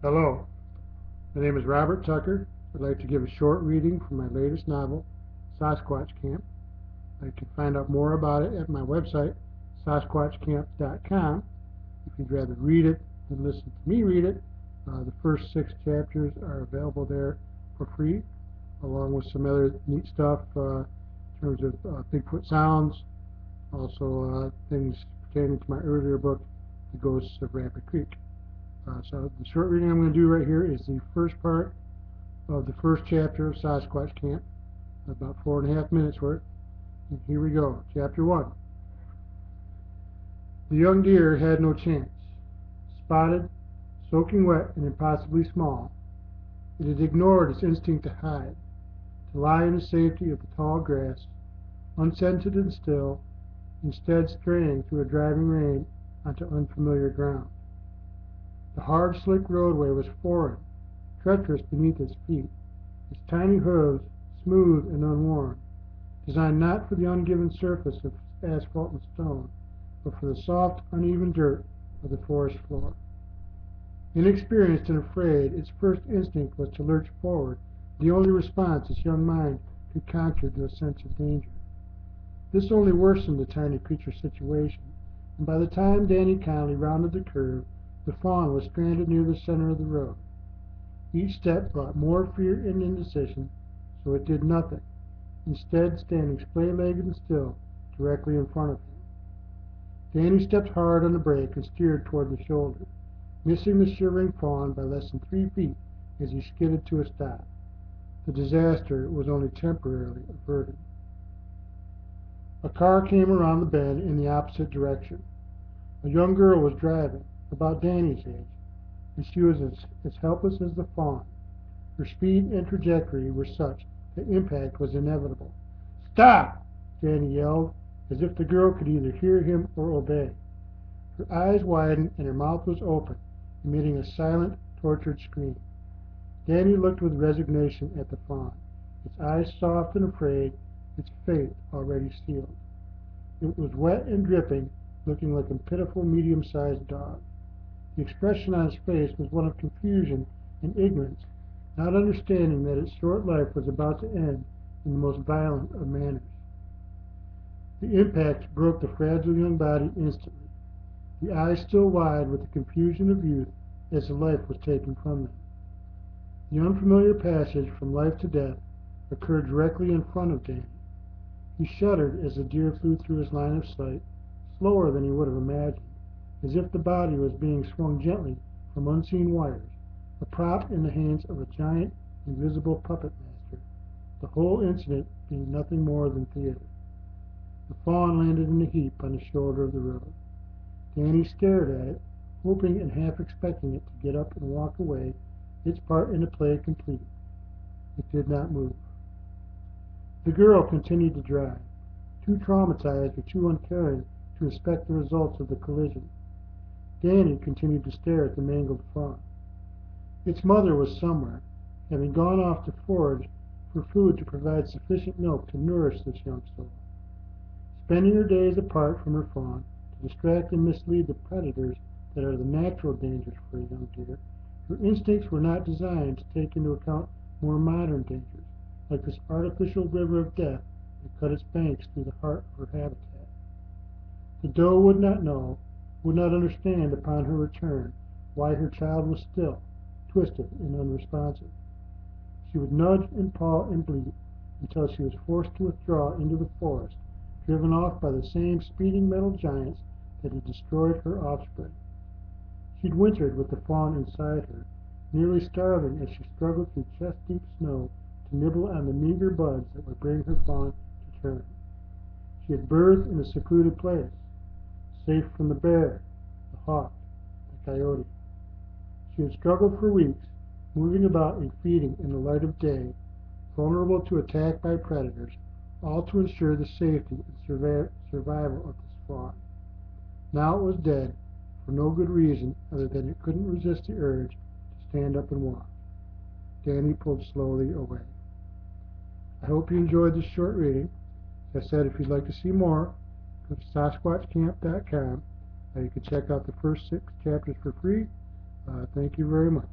Hello, my name is Robert Tucker. I'd like to give a short reading from my latest novel, Sasquatch Camp. You can find out more about it at my website, sasquatchcamp.com. If you'd rather read it than listen to me read it, the first 6 chapters are available there for free, along with some other neat stuff in terms of Bigfoot sounds, also things pertaining to my earlier book, The Ghosts of Rapid Creek. So the short reading I'm going to do right here is the first part of the first chapter of Sasquatch Camp, about 4.5 minutes worth. And here we go, Chapter 1. The young deer had no chance. Spotted, soaking wet, and impossibly small, it had ignored its instinct to hide, to lie in the safety of the tall grass, unscented and still, instead straying through a driving rain onto unfamiliar ground. The hard, slick roadway was foreign, treacherous beneath its feet, its tiny hooves smooth and unworn, designed not for the ungiven surface of asphalt and stone, but for the soft, uneven dirt of the forest floor. Inexperienced and afraid, its first instinct was to lurch forward, the only response its young mind could conjure to a sense of danger. This only worsened the tiny creature's situation, and by the time Danny Conley rounded the curve, the fawn was stranded near the center of the road. Each step brought more fear and indecision, so it did nothing, instead standing splay-legged and still, directly in front of him. Danny stepped hard on the brake and steered toward the shoulder, missing the shivering fawn by less than 3 feet as he skidded to a stop. The disaster was only temporarily averted. A car came around the bend in the opposite direction. A young girl was driving, about Danny's age, and she was as helpless as the fawn. Her speed and trajectory were such that impact was inevitable. "Stop!" Danny yelled, as if the girl could either hear him or obey. Her eyes widened and her mouth was open, emitting a silent, tortured scream. Danny looked with resignation at the fawn, its eyes soft and afraid, its fate already sealed. It was wet and dripping, looking like a pitiful medium-sized dog. The expression on its face was one of confusion and ignorance, not understanding that its short life was about to end in the most violent of manners. The impact broke the fragile young body instantly, the eyes still wide with the confusion of youth as the life was taken from them. The unfamiliar passage from life to death occurred directly in front of Danny. He shuddered as the deer flew through his line of sight, slower than he would have imagined, as if the body was being swung gently from unseen wires, a prop in the hands of a giant, invisible puppet master, the whole incident being nothing more than theater. The fawn landed in a heap on the shoulder of the road. Danny stared at it, hoping and half expecting it to get up and walk away, its part in the play complete. It did not move. The girl continued to drive, too traumatized or too uncaring to inspect the results of the collision. Danny continued to stare at the mangled fawn. Its mother was somewhere, having gone off to forage for food to provide sufficient milk to nourish this young soul. Spending her days apart from her fawn to distract and mislead the predators that are the natural dangers for a young deer, her instincts were not designed to take into account more modern dangers, like this artificial river of death that cut its banks through the heart of her habitat. The doe would not know, would not understand upon her return why her child was still, twisted and unresponsive. She would nudge and paw and bleat until she was forced to withdraw into the forest, driven off by the same speeding metal giants that had destroyed her offspring. She'd wintered with the fawn inside her, nearly starving as she struggled through chest-deep snow to nibble on the meager buds that would bring her fawn to term. She had birthed in a secluded place, safe from the bear, the hawk, the coyote. She had struggled for weeks, moving about and feeding in the light of day, vulnerable to attack by predators, all to ensure the safety and survival of this fawn. Now it was dead, for no good reason other than it couldn't resist the urge to stand up and walk. Danny pulled slowly away. I hope you enjoyed this short reading. As I said, if you'd like to see more, go to SasquatchCamp.com. You can check out the first 6 chapters for free, Thank you very much.